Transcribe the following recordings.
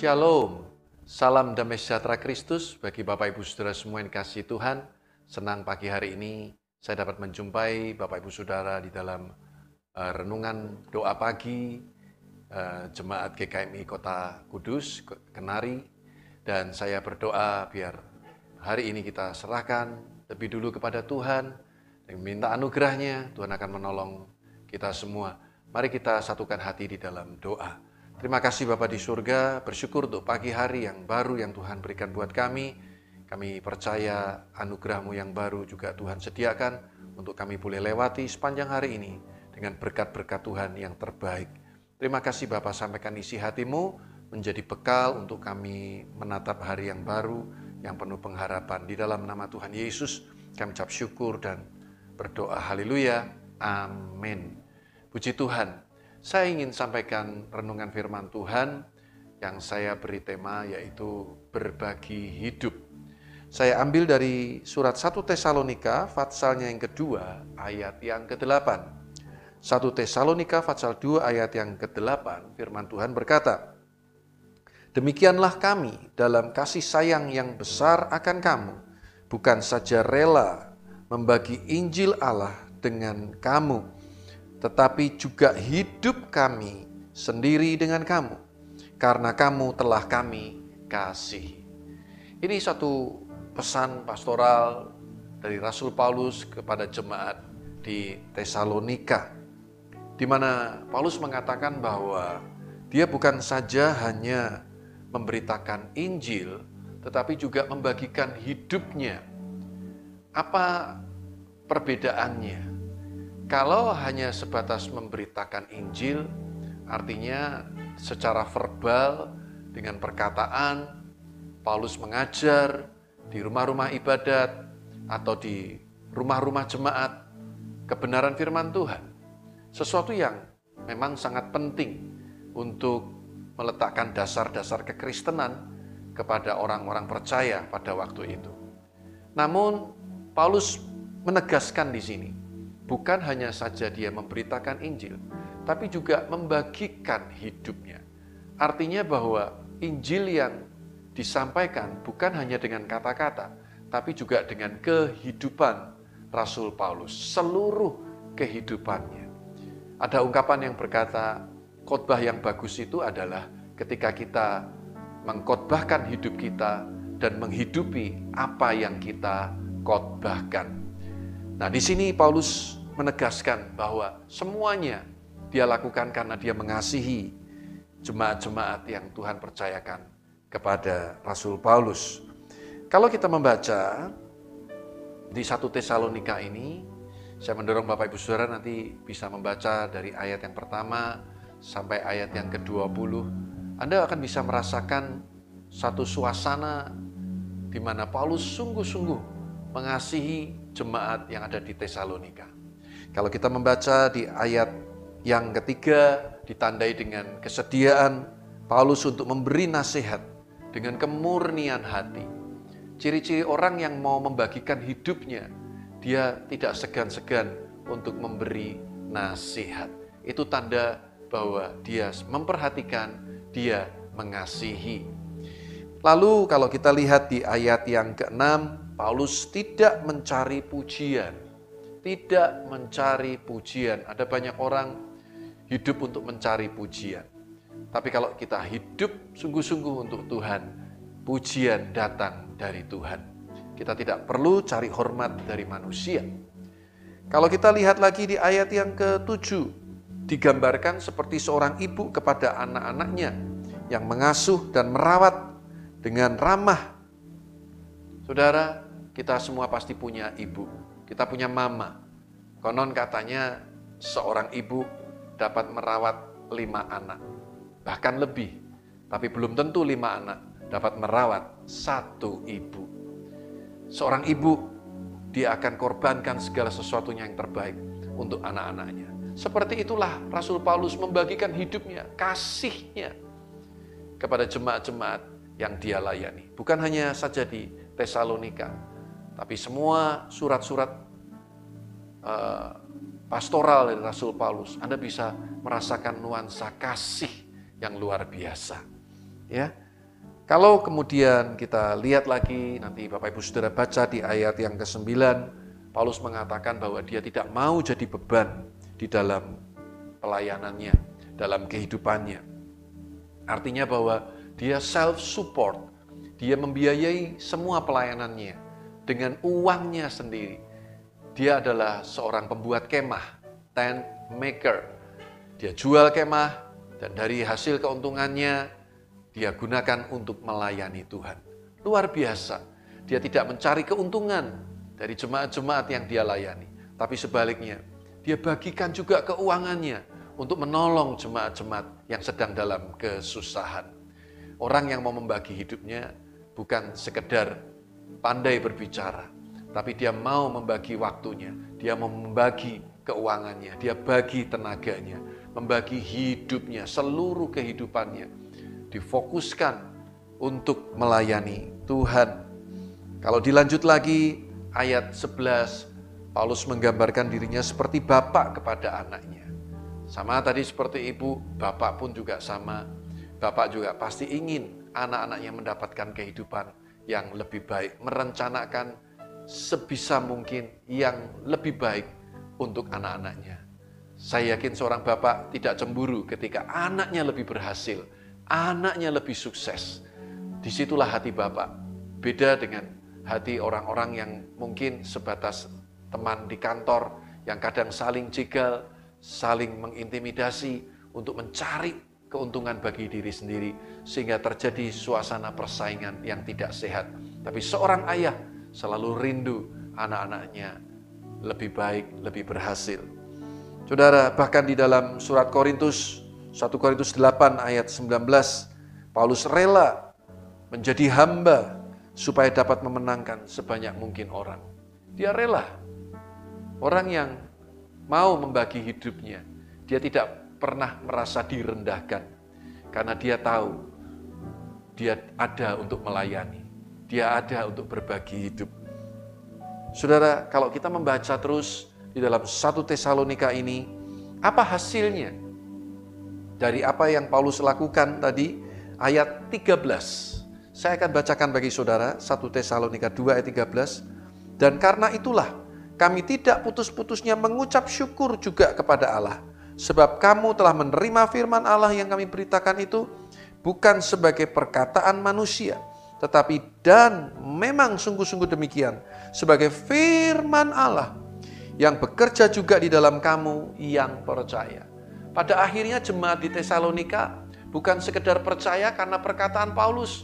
Shalom, salam damai sejahtera Kristus bagi Bapak Ibu Saudara semua yang kasih Tuhan. Senang pagi hari ini saya dapat menjumpai Bapak Ibu Saudara di dalam renungan doa pagi Jemaat GKMI Kota Kudus, Kenari. Dan saya berdoa biar hari ini kita serahkan lebih dulu kepada Tuhan dan minta anugerahnya. Tuhan akan menolong kita semua. Mari kita satukan hati di dalam doa. Terima kasih Bapa di surga, bersyukur untuk pagi hari yang baru yang Tuhan berikan buat kami. Kami percaya anugerah-Mu yang baru juga Tuhan sediakan untuk kami boleh lewati sepanjang hari ini dengan berkat-berkat Tuhan yang terbaik. Terima kasih Bapa, sampaikan isi hati-Mu menjadi bekal untuk kami menatap hari yang baru, yang penuh pengharapan. Di dalam nama Tuhan Yesus, kami ucap syukur dan berdoa. Haleluya. Amin. Puji Tuhan. Saya ingin sampaikan renungan firman Tuhan yang saya beri tema yaitu berbagi hidup. Saya ambil dari surat 1 Tesalonika, patsalnya yang kedua, ayat yang ke-8. 1 Tesalonika, patsal 2, ayat yang ke-8, firman Tuhan berkata, "Demikianlah kami dalam kasih sayang yang besar akan kamu, bukan saja rela membagi Injil Allah dengan kamu, tetapi juga hidup kami sendiri dengan kamu, karena kamu telah kami kasih." Ini satu pesan pastoral dari Rasul Paulus kepada jemaat di Tesalonika, di mana Paulus mengatakan bahwa dia bukan saja hanya memberitakan Injil, tetapi juga membagikan hidupnya. Apa perbedaannya? Kalau hanya sebatas memberitakan Injil, artinya secara verbal dengan perkataan, Paulus mengajar di rumah-rumah ibadat atau di rumah-rumah jemaat kebenaran firman Tuhan. Sesuatu yang memang sangat penting untuk meletakkan dasar-dasar kekristenan kepada orang-orang percaya pada waktu itu. Namun, Paulus menegaskan di sini, bukan hanya saja dia memberitakan Injil, tapi juga membagikan hidupnya. Artinya bahwa Injil yang disampaikan bukan hanya dengan kata-kata, tapi juga dengan kehidupan Rasul Paulus, seluruh kehidupannya. Ada ungkapan yang berkata, khotbah yang bagus itu adalah ketika kita mengkhotbahkan hidup kita dan menghidupi apa yang kita khotbahkan. Nah, di sini Paulus menegaskan bahwa semuanya dia lakukan karena dia mengasihi jemaat-jemaat yang Tuhan percayakan kepada Rasul Paulus. Kalau kita membaca di 1 Tesalonika ini, saya mendorong Bapak Ibu Saudara nanti bisa membaca dari ayat yang pertama sampai ayat yang ke-20. Anda akan bisa merasakan satu suasana di mana Paulus sungguh-sungguh mengasihi jemaat yang ada di Tesalonika. Kalau kita membaca di ayat yang ketiga, ditandai dengan kesediaan Paulus untuk memberi nasihat dengan kemurnian hati. Ciri-ciri orang yang mau membagikan hidupnya, dia tidak segan-segan untuk memberi nasihat. Itu tanda bahwa dia memperhatikan, dia mengasihi. Lalu kalau kita lihat di ayat yang ke-6, Paulus tidak mencari pujian. Tidak mencari pujian. Ada banyak orang hidup untuk mencari pujian. Tapi kalau kita hidup sungguh-sungguh untuk Tuhan, pujian datang dari Tuhan. Kita tidak perlu cari hormat dari manusia. Kalau kita lihat lagi di ayat yang ke-7, digambarkan seperti seorang ibu kepada anak-anaknya yang mengasuh dan merawat dengan ramah. Saudara, kita semua pasti punya ibu. Kita punya mama. Konon katanya seorang ibu dapat merawat 5 anak. Bahkan lebih. Tapi belum tentu 5 anak dapat merawat 1 ibu. Seorang ibu, dia akan korbankan segala sesuatunya yang terbaik untuk anak-anaknya. Seperti itulah Rasul Paulus membagikan hidupnya, kasihnya kepada jemaat-jemaat yang dia layani. Bukan hanya saja di Tesalonika, tapi semua surat-surat pastoral dari Rasul Paulus. Anda bisa merasakan nuansa kasih yang luar biasa. Ya, Kalau kemudian kita lihat lagi, nanti Bapak Ibu Saudara baca di ayat yang ke-9, Paulus mengatakan bahwa dia tidak mau jadi beban di dalam pelayanannya, dalam kehidupannya. Artinya bahwa dia self-support, dia membiayai semua pelayanannya dengan uangnya sendiri. Dia adalah seorang pembuat kemah, tent maker. Dia jual kemah dan dari hasil keuntungannya dia gunakan untuk melayani Tuhan. Luar biasa. Dia tidak mencari keuntungan dari jemaat-jemaat yang dia layani. Tapi sebaliknya, dia bagikan juga keuangannya untuk menolong jemaat-jemaat yang sedang dalam kesusahan. Orang yang mau membagi hidupnya bukan sekedar pandai berbicara, tapi dia mau membagi waktunya, dia mau membagi keuangannya, dia bagi tenaganya, membagi hidupnya, seluruh kehidupannya, difokuskan untuk melayani Tuhan. Kalau dilanjut lagi, ayat 11, Paulus menggambarkan dirinya seperti bapak kepada anaknya. Sama tadi seperti ibu, bapak pun juga sama. Bapak juga pasti ingin anak-anaknya mendapatkan kehidupan yang lebih baik, merencanakan sebisa mungkin yang lebih baik untuk anak-anaknya. Saya yakin seorang bapak tidak cemburu ketika anaknya lebih berhasil, anaknya lebih sukses. Disitulah hati Bapak. Beda dengan hati orang-orang yang mungkin sebatas teman di kantor, yang kadang saling jegal, saling mengintimidasi untuk mencari keuntungan bagi diri sendiri, sehingga terjadi suasana persaingan yang tidak sehat. Tapi seorang ayah selalu rindu anak-anaknya lebih baik, lebih berhasil. Saudara, bahkan di dalam surat Korintus 1 Korintus 8 ayat 19, Paulus rela menjadi hamba supaya dapat memenangkan sebanyak mungkin orang. Dia rela. Orang yang mau membagi hidupnya, dia tidak pernah merasa direndahkan. Karena dia tahu, dia ada untuk melayani. Dia ada untuk berbagi hidup. Saudara, kalau kita membaca terus di dalam 1 Tesalonika ini, apa hasilnya? Dari apa yang Paulus lakukan tadi, ayat 13. Saya akan bacakan bagi saudara, 1 Tesalonika 2 ayat 13. Dan karena itulah, kami tidak putus-putusnya mengucap syukur juga kepada Allah. Sebab kamu telah menerima firman Allah yang kami beritakan itu, bukan sebagai perkataan manusia, tetapi dan memang sungguh-sungguh demikian, sebagai firman Allah, yang bekerja juga di dalam kamu yang percaya. Pada akhirnya jemaat di Tesalonika bukan sekedar percaya karena perkataan Paulus,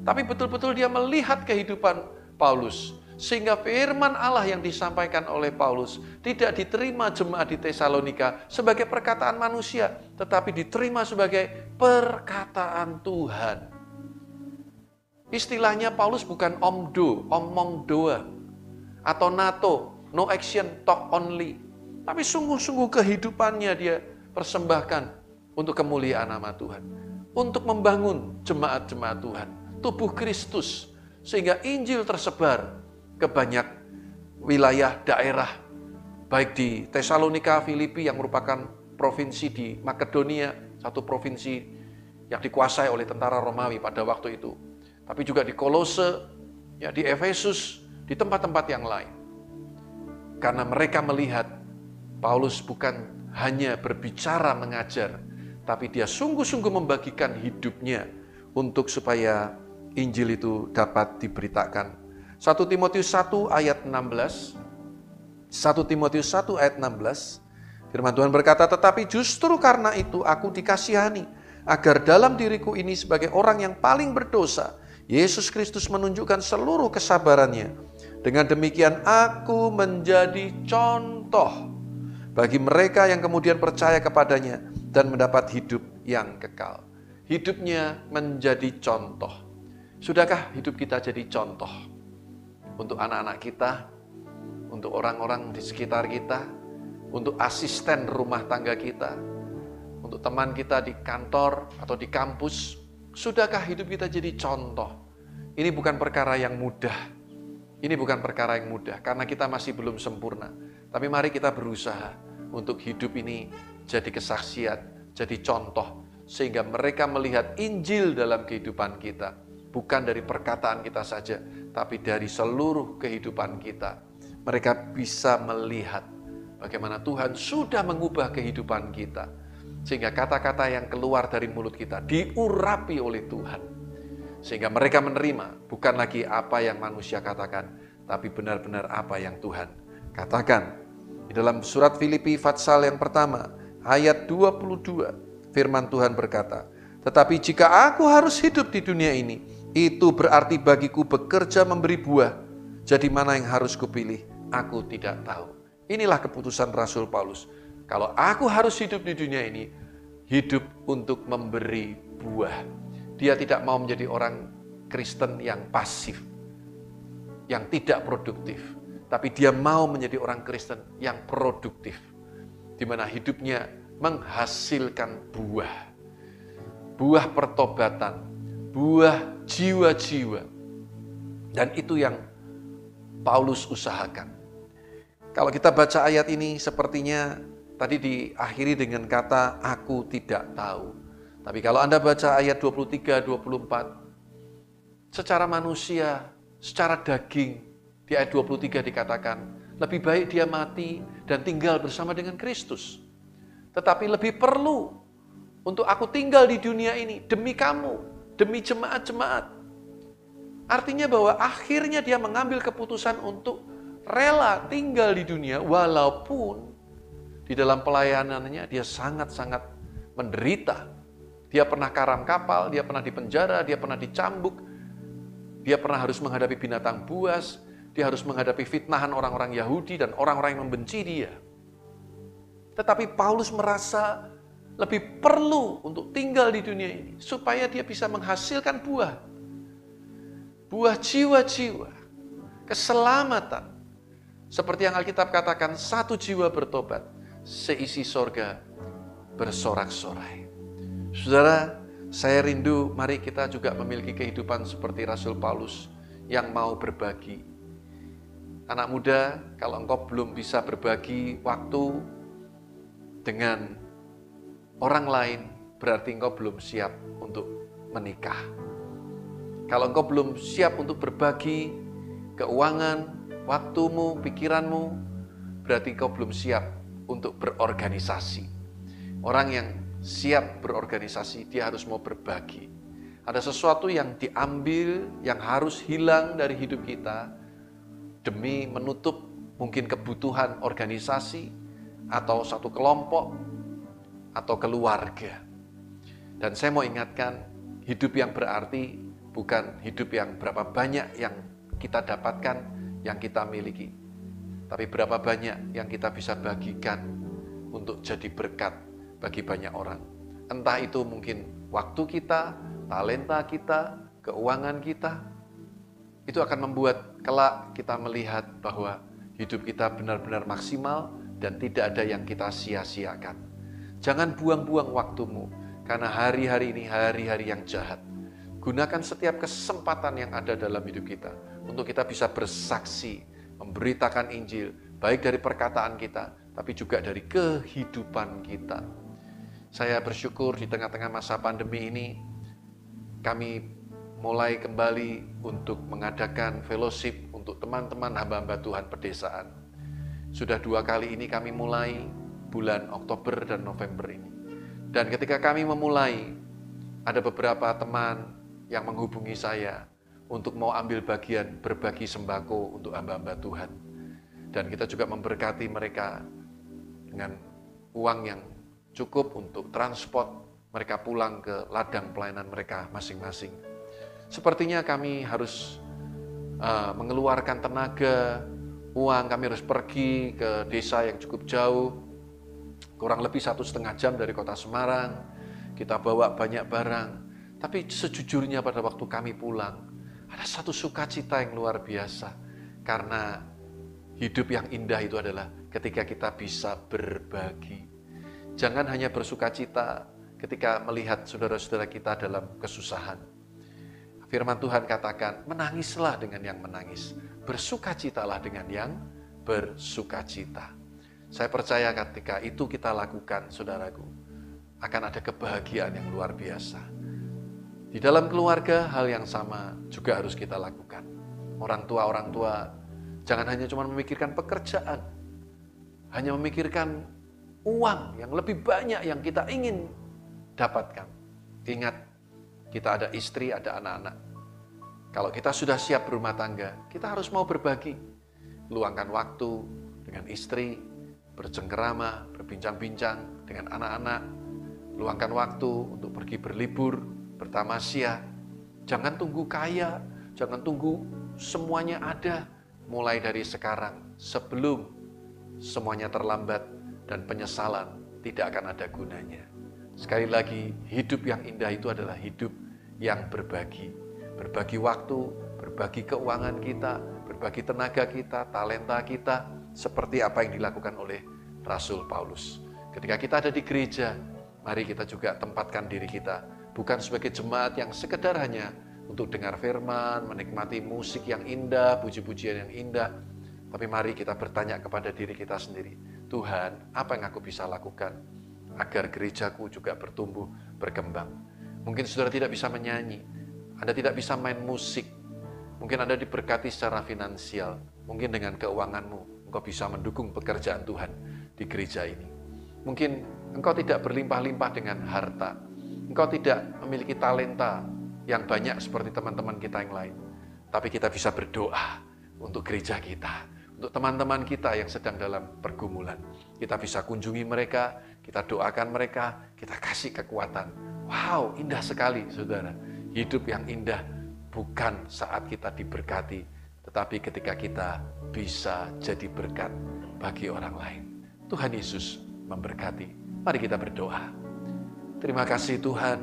tapi betul-betul dia melihat kehidupan Paulus. Sehingga firman Allah yang disampaikan oleh Paulus tidak diterima jemaat di Tesalonika sebagai perkataan manusia, tetapi diterima sebagai perkataan Tuhan. Istilahnya Paulus bukan omong doang, atau NATO, no action, talk only. Tapi sungguh-sungguh kehidupannya dia persembahkan untuk kemuliaan nama Tuhan, untuk membangun jemaat-jemaat Tuhan, tubuh Kristus, sehingga Injil tersebar ke banyak wilayah daerah, baik di Tesalonika, Filipi yang merupakan provinsi di Makedonia, satu provinsi yang dikuasai oleh tentara Romawi pada waktu itu, tapi juga di Kolose, ya, di Efesus, di tempat-tempat yang lain. Karena mereka melihat Paulus bukan hanya berbicara mengajar, tapi dia sungguh-sungguh membagikan hidupnya untuk supaya Injil itu dapat diberitakan. 1 Timotius 1 ayat 16. 1 Timotius 1 ayat 16. Firman Tuhan berkata, tetapi justru karena itu aku dikasihani, agar dalam diriku ini sebagai orang yang paling berdosa, Yesus Kristus menunjukkan seluruh kesabarannya. Dengan demikian aku menjadi contoh bagi mereka yang kemudian percaya kepadanya dan mendapat hidup yang kekal. Hidupnya menjadi contoh. Sudahkah hidup kita jadi contoh untuk anak-anak kita, untuk orang-orang di sekitar kita, untuk asisten rumah tangga kita, untuk teman kita di kantor atau di kampus? Sudahkah hidup kita jadi contoh? Ini bukan perkara yang mudah. Ini bukan perkara yang mudah karena kita masih belum sempurna. Tapi mari kita berusaha untuk hidup ini jadi kesaksian, jadi contoh, sehingga mereka melihat Injil dalam kehidupan kita. bukan dari perkataan kita saja, tapi dari seluruh kehidupan kita. Mereka bisa melihat bagaimana Tuhan sudah mengubah kehidupan kita. Sehingga kata-kata yang keluar dari mulut kita diurapi oleh Tuhan. Sehingga mereka menerima bukan lagi apa yang manusia katakan, tapi benar-benar apa yang Tuhan katakan. Di dalam surat Filipi pasal yang pertama, ayat 22, firman Tuhan berkata, "Tetapi jika aku harus hidup di dunia ini, itu berarti bagiku bekerja memberi buah. Jadi mana yang harus kupilih? Aku tidak tahu." Inilah keputusan Rasul Paulus. Kalau aku harus hidup di dunia ini, hidup untuk memberi buah. Dia tidak mau menjadi orang Kristen yang pasif, yang tidak produktif. Tapi dia mau menjadi orang Kristen yang produktif, di mana hidupnya menghasilkan buah. Buah pertobatan, buah jiwa-jiwa. Dan itu yang Paulus usahakan. Kalau kita baca ayat ini sepertinya tadi diakhiri dengan kata aku tidak tahu. Tapi kalau Anda baca ayat 23, 24, secara manusia, secara daging, di ayat 23 dikatakan, lebih baik dia mati dan tinggal bersama dengan Kristus. Tetapi lebih perlu untuk aku tinggal di dunia ini demi kamu, demi jemaat-jemaat. Artinya bahwa akhirnya dia mengambil keputusan untuk rela tinggal di dunia walaupun di dalam pelayanannya dia sangat-sangat menderita. Dia pernah karam kapal, dia pernah dipenjara, dia pernah dicambuk, dia pernah harus menghadapi binatang buas, dia harus menghadapi fitnahan orang-orang Yahudi dan orang-orang yang membenci dia. Tetapi Paulus merasa lebih perlu untuk tinggal di dunia ini supaya dia bisa menghasilkan buah. Buah jiwa-jiwa, keselamatan. Seperti yang Alkitab katakan, satu jiwa bertobat, seisi sorga bersorak-sorai. Saudara, saya rindu mari kita juga memiliki kehidupan seperti Rasul Paulus yang mau berbagi. Anak muda, kalau engkau belum bisa berbagi waktu dengan orang lain, berarti engkau belum siap untuk menikah. Kalau engkau belum siap untuk berbagi keuangan, waktumu, pikiranmu, berarti engkau belum siap untuk berorganisasi. Orang yang siap berorganisasi, dia harus mau berbagi. Ada sesuatu yang diambil, yang harus hilang dari hidup kita demi menutup mungkin kebutuhan organisasi atau satu kelompok atau keluarga. Dan saya mau ingatkan, hidup yang berarti bukan hidup yang berapa banyak yang kita dapatkan, yang kita miliki, tapi berapa banyak yang kita bisa bagikan untuk jadi berkat bagi banyak orang. Entah itu mungkin waktu kita, talenta kita, keuangan kita. Itu akan membuat kelak kita melihat bahwa hidup kita benar-benar maksimal dan tidak ada yang kita sia-siakan. Jangan buang-buang waktumu, karena hari-hari ini hari-hari yang jahat. Gunakan setiap kesempatan yang ada dalam hidup kita untuk kita bisa bersaksi, memberitakan Injil, baik dari perkataan kita, tapi juga dari kehidupan kita. Saya bersyukur di tengah-tengah masa pandemi ini, kami mulai kembali untuk mengadakan fellowship untuk teman-teman hamba-hamba Tuhan pedesaan. Sudah 2 kali ini kami mulai bulan Oktober dan November ini. Dan ketika kami memulai, ada beberapa teman yang menghubungi saya untuk mau ambil bagian berbagi sembako untuk hamba-hamba Tuhan. Dan kita juga memberkati mereka dengan uang yang cukup untuk transport mereka pulang ke ladang pelayanan mereka masing-masing. Sepertinya kami harus mengeluarkan tenaga, uang, kami harus pergi ke desa yang cukup jauh, kurang lebih 1,5 jam dari kota Semarang. Kita bawa banyak barang, tapi sejujurnya pada waktu kami pulang, ada satu sukacita yang luar biasa. Karena hidup yang indah itu adalah ketika kita bisa berbagi. Jangan hanya bersukacita ketika melihat saudara-saudara kita dalam kesusahan. Firman Tuhan katakan, menangislah dengan yang menangis, bersukacitalah dengan yang bersukacita. Saya percaya ketika itu kita lakukan, saudaraku, akan ada kebahagiaan yang luar biasa. Di dalam keluarga, hal yang sama juga harus kita lakukan. Orang tua, jangan hanya cuma memikirkan pekerjaan, hanya memikirkan uang yang lebih banyak yang kita ingin dapatkan. Ingat, kita ada istri, ada anak-anak. Kalau kita sudah siap berumah tangga, kita harus mau berbagi. Luangkan waktu dengan istri, bercengkerama, berbincang-bincang dengan anak-anak. Luangkan waktu untuk pergi berlibur, bertamasya. Jangan tunggu kaya, jangan tunggu semuanya ada. Mulai dari sekarang, sebelum semuanya terlambat dan penyesalan tidak akan ada gunanya. Sekali lagi, hidup yang indah itu adalah hidup yang berbagi. Berbagi waktu, berbagi keuangan kita, berbagi tenaga kita, talenta kita, seperti apa yang dilakukan oleh Rasul Paulus. Ketika kita ada di gereja, mari kita juga tempatkan diri kita, bukan sebagai jemaat yang sekedar hanya untuk dengar firman, menikmati musik yang indah, puji-pujian yang indah, tapi mari kita bertanya kepada diri kita sendiri, Tuhan, apa yang aku bisa lakukan agar gerejaku juga bertumbuh, berkembang? Mungkin saudara tidak bisa menyanyi, Anda tidak bisa main musik, mungkin Anda diberkati secara finansial, mungkin dengan keuanganmu, engkau bisa mendukung pekerjaan Tuhan di gereja ini. Mungkin engkau tidak berlimpah-limpah dengan harta, engkau tidak memiliki talenta yang banyak seperti teman-teman kita yang lain, tapi kita bisa berdoa untuk gereja kita, untuk teman-teman kita yang sedang dalam pergumulan. Kita bisa kunjungi mereka, kita doakan mereka, kita kasih kekuatan. Wow, indah sekali saudara. Hidup yang indah bukan saat kita diberkati, tetapi ketika kita bisa jadi berkat bagi orang lain. Tuhan Yesus memberkati. Mari kita berdoa. Terima kasih Tuhan,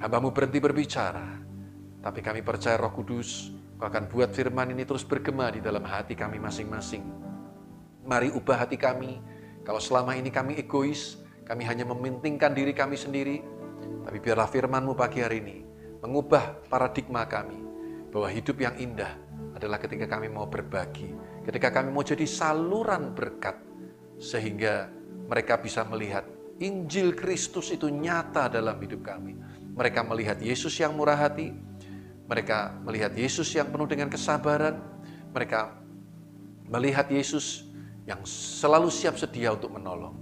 hamba-Mu berhenti berbicara, tapi kami percaya Roh Kudus, Kau akan buat firman ini terus bergema di dalam hati kami masing-masing. Mari ubah hati kami. Kalau selama ini kami egois, kami hanya mementingkan diri kami sendiri, tapi biarlah firman-Mu pagi hari ini mengubah paradigma kami, bahwa hidup yang indah adalah ketika kami mau berbagi, ketika kami mau jadi saluran berkat, sehingga mereka bisa melihat Injil Kristus itu nyata dalam hidup kami. Mereka melihat Yesus yang murah hati, mereka melihat Yesus yang penuh dengan kesabaran, mereka melihat Yesus yang selalu siap sedia untuk menolong.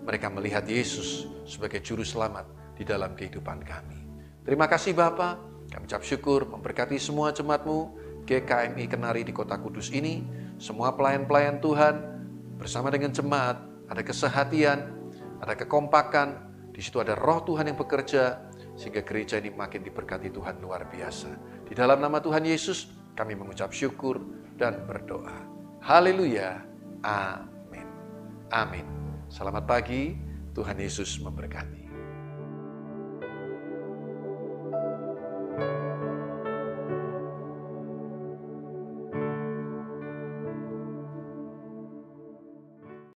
Mereka melihat Yesus sebagai juru selamat di dalam kehidupan kami. Terima kasih Bapa, kami ucap syukur memberkati semua jemaat-Mu, GKMI Kenari di Kota Kudus ini, semua pelayan-pelayan Tuhan, bersama dengan jemaat, ada kesehatian, ada kekompakan, di situ ada roh Tuhan yang bekerja, sehingga gereja ini makin diberkati Tuhan luar biasa. Di dalam nama Tuhan Yesus, kami mengucap syukur dan berdoa. Haleluya, amin. Amin. Selamat pagi, Tuhan Yesus memberkati.